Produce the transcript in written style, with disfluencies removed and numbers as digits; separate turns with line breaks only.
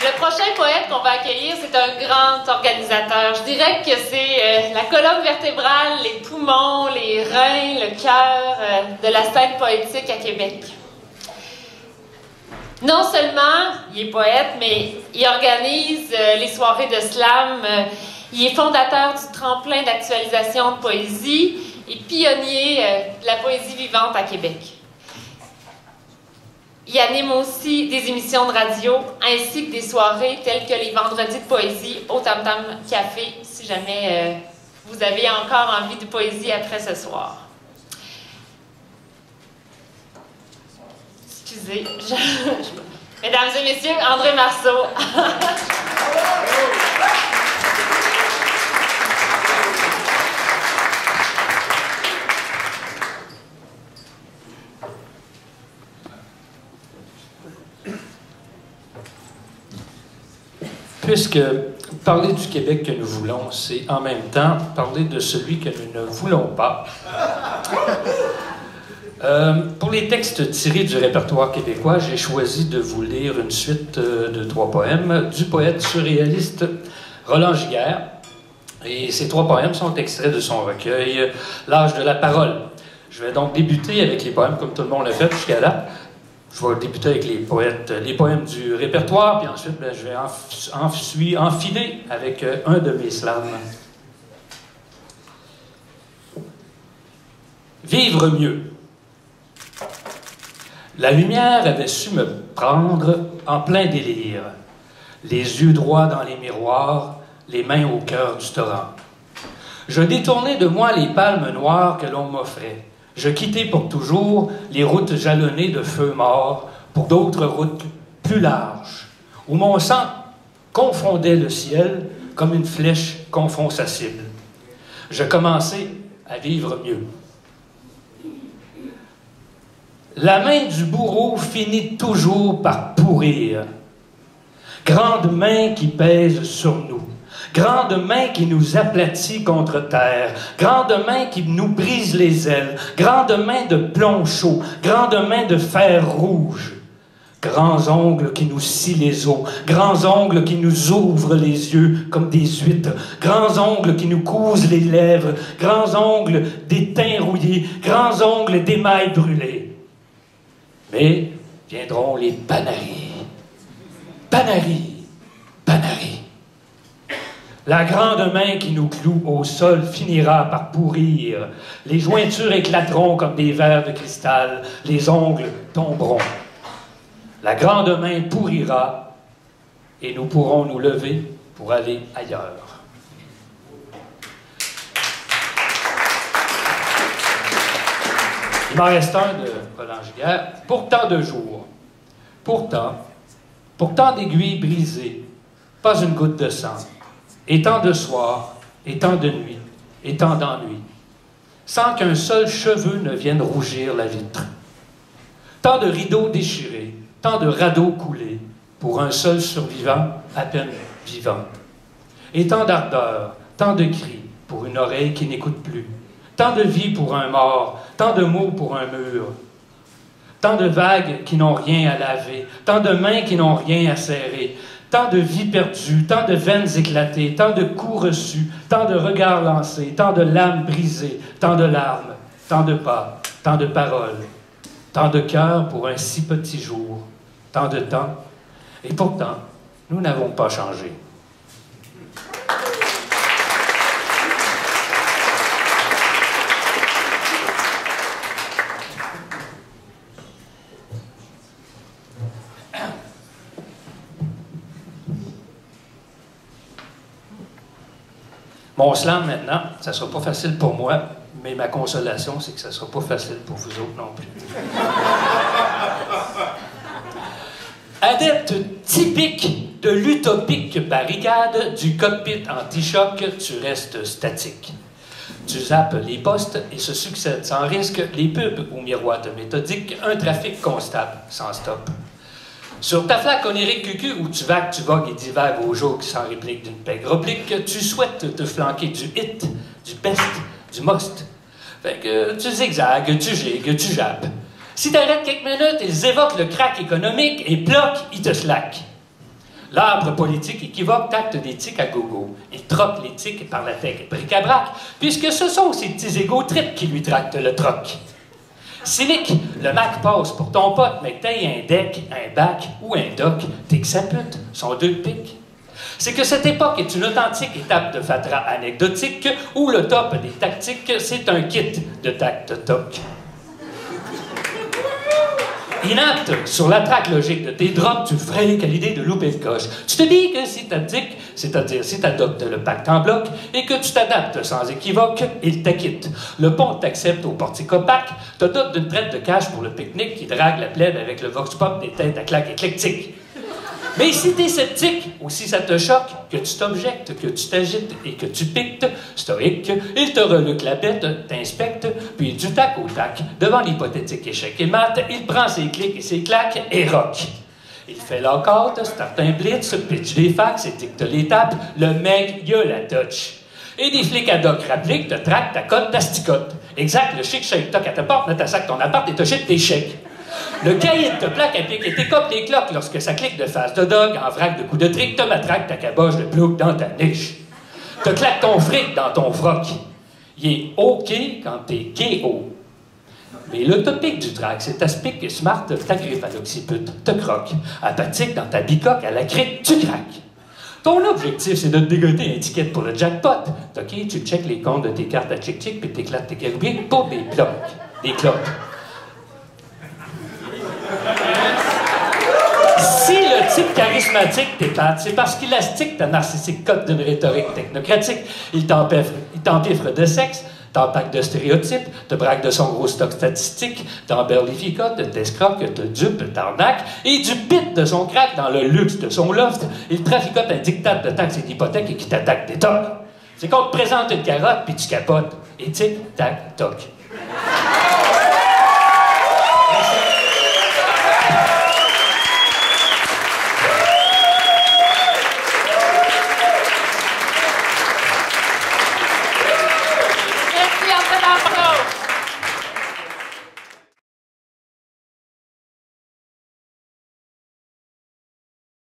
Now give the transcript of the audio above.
Le prochain poète qu'on va accueillir, c'est un grand organisateur. Je dirais que c'est la colonne vertébrale, les poumons, les reins, le cœur de la scène poétique à Québec. Non seulement il est poète, mais il organise les soirées de slam. Il est fondateur du tremplin d'actualisation de poésie et pionnier de la poésie vivante à Québec. Il anime aussi des émissions de radio ainsi que des soirées telles que les vendredis de poésie au Tam Tam Café, si jamais vous avez encore envie de poésie après ce soir. Excusez, Mesdames et messieurs, André Marceau.
Puisque parler du Québec que nous voulons, c'est en même temps parler de celui que nous ne voulons pas. Pour les textes tirés du répertoire québécois, j'ai choisi de vous lire une suite de 3 poèmes du poète surréaliste Roland Giguère. Et ces 3 poèmes sont extraits de son recueil « L'âge de la parole ». Je vais donc débuter avec les poèmes comme tout le monde l'a fait jusqu'à là. Je vais débuter avec les poèmes du répertoire, puis ensuite, je vais enfiler avec un de mes slams. Vivre mieux. La lumière avait su me prendre en plein délire, les yeux droits dans les miroirs, les mains au cœur du torrent. Je détournais de moi les palmes noires que l'on m'offrait. Je quittais pour toujours les routes jalonnées de feux morts pour d'autres routes plus larges, où mon sang confondait le ciel comme une flèche confond sa cible. Je commençais à vivre mieux. La main du bourreau finit toujours par pourrir. Grande main qui pèse sur nous. Grande main qui nous aplatit contre terre, grande main qui nous brise les ailes, grande main de plomb chaud, grande main de fer rouge, grands ongles qui nous scient les os, grands ongles qui nous ouvrent les yeux comme des huîtres, grands ongles qui nous cousent les lèvres, grands ongles d'étain rouillés, grands ongles d'émail brûlé. Mais viendront les panaris, panaris, panaris. La grande main qui nous cloue au sol finira par pourrir. Les jointures éclateront comme des verres de cristal. Les ongles tomberont. La grande main pourrira et nous pourrons nous lever pour aller ailleurs. Il m'en reste un de Roland Giguère. Pour tant de jours, pour tant d'aiguilles brisées, pas une goutte de sang. Et tant de soirs, et tant de nuits, et tant d'ennuis, sans qu'un seul cheveu ne vienne rougir la vitre. Tant de rideaux déchirés, tant de radeaux coulés, pour un seul survivant à peine vivant. Et tant d'ardeur, tant de cris, pour une oreille qui n'écoute plus. Tant de vie pour un mort, tant de mots pour un mur. Tant de vagues qui n'ont rien à laver, tant de mains qui n'ont rien à serrer. Tant de vies perdues, tant de veines éclatées, tant de coups reçus, tant de regards lancés, tant de lames brisées, tant de larmes, tant de pas, tant de paroles, tant de cœurs pour un si petit jour, tant de temps. Et pourtant, nous n'avons pas changé. Mon slam, maintenant, ça ne sera pas facile pour moi, mais ma consolation, c'est que ça ne sera pas facile pour vous autres non plus. Adepte typique de l'utopique barricade du cockpit anti-choc, tu restes statique. Tu zappes les postes et se succèdent sans risque les pubs ou miroites méthodiques, un trafic constable sans stop. Sur ta flaque onirique cucu où tu vagues, tu vogues et divagues au jour sans réplique d'une pègre oblique, tu souhaites te flanquer du hit, du best, du must. Fait que tu zigzagues, tu gigues, tu jappes. Si t'arrêtes quelques minutes, ils évoquent le crack économique et ploc, ils te slackent. L'arbre politique équivoque tacte des tics à gogo. Il troque les tics par la tech bric-à-brac, puisque ce sont ces petits égo-trips qui lui tractent le troc. Cynique, le Mac passe pour ton pote, mais que t'aies un deck, un bac ou un doc, t'es que sa pute, sont deux pics. C'est que cette époque est une authentique étape de fatras anecdotique où le top des tactiques, c'est un kit de tact-toc. Inapte sur la traque logique de tes drops, tu freines à l'idée de louper le coche. Tu te dis que si t'abdiques, c'est-à-dire si t'adoptes le pacte en bloc, et que tu t'adaptes sans équivoque, il t'acquitte. Le pont t'accepte au portique opaque, te dote d'une traite de cash pour le pique-nique qui drague la plèbe avec le vox pop des têtes à claques éclectiques. Mais si t'es sceptique, ou si ça te choque, que tu t'objectes, que tu t'agites et que tu piques, stoïque, il te reluque la bête, t'inspecte, puis du tac au tac, devant l'hypothétique échec et mat, il prend ses clics et ses claques et rock. Il fait l'encarte, start un blitz, pitch des fax et dicte les tapes, le mec, il a la touch. Et des flics ad hoc rappliquent, te traquent, ta cote, t'asticote. Exact, le chic shake toc à ta porte, ne t'assac ton appart et te chip tes chèques. Le cahier te plaque à pique et t'écope les cloques lorsque ça clique de face de dog, en vrac de coups de trick, te matraque ta caboche de plouc dans ta niche. Te claque ton fric dans ton froc. Il est OK quand t'es KO. Mais le topic du track, c'est aspic smart, t'agrippe à l'occiput, te croque. Apathique dans ta bicoque, à la crique, tu craques. Ton objectif, c'est de te dégoter une étiquette pour le jackpot. OK, tu checkes les comptes de tes cartes à chic-chic puis t'éclates tes garouilles pour des cloques. Des cloques. Si le type charismatique t'épate, c'est parce qu'il astique ta narcissique cote d'une rhétorique technocratique. Il t'empiffre de sexe, t'empaque de stéréotypes, te braque de son gros stock statistique, t'emberlificote, t'escroque, te dupe, t'arnaque, et du pit de son crack dans le luxe de son loft, il traficote un diktat de taxes et d'hypothèques et qui t'attaque des tocs. C'est qu'on te présente une carotte puis tu capotes. Et tic, tac, toc.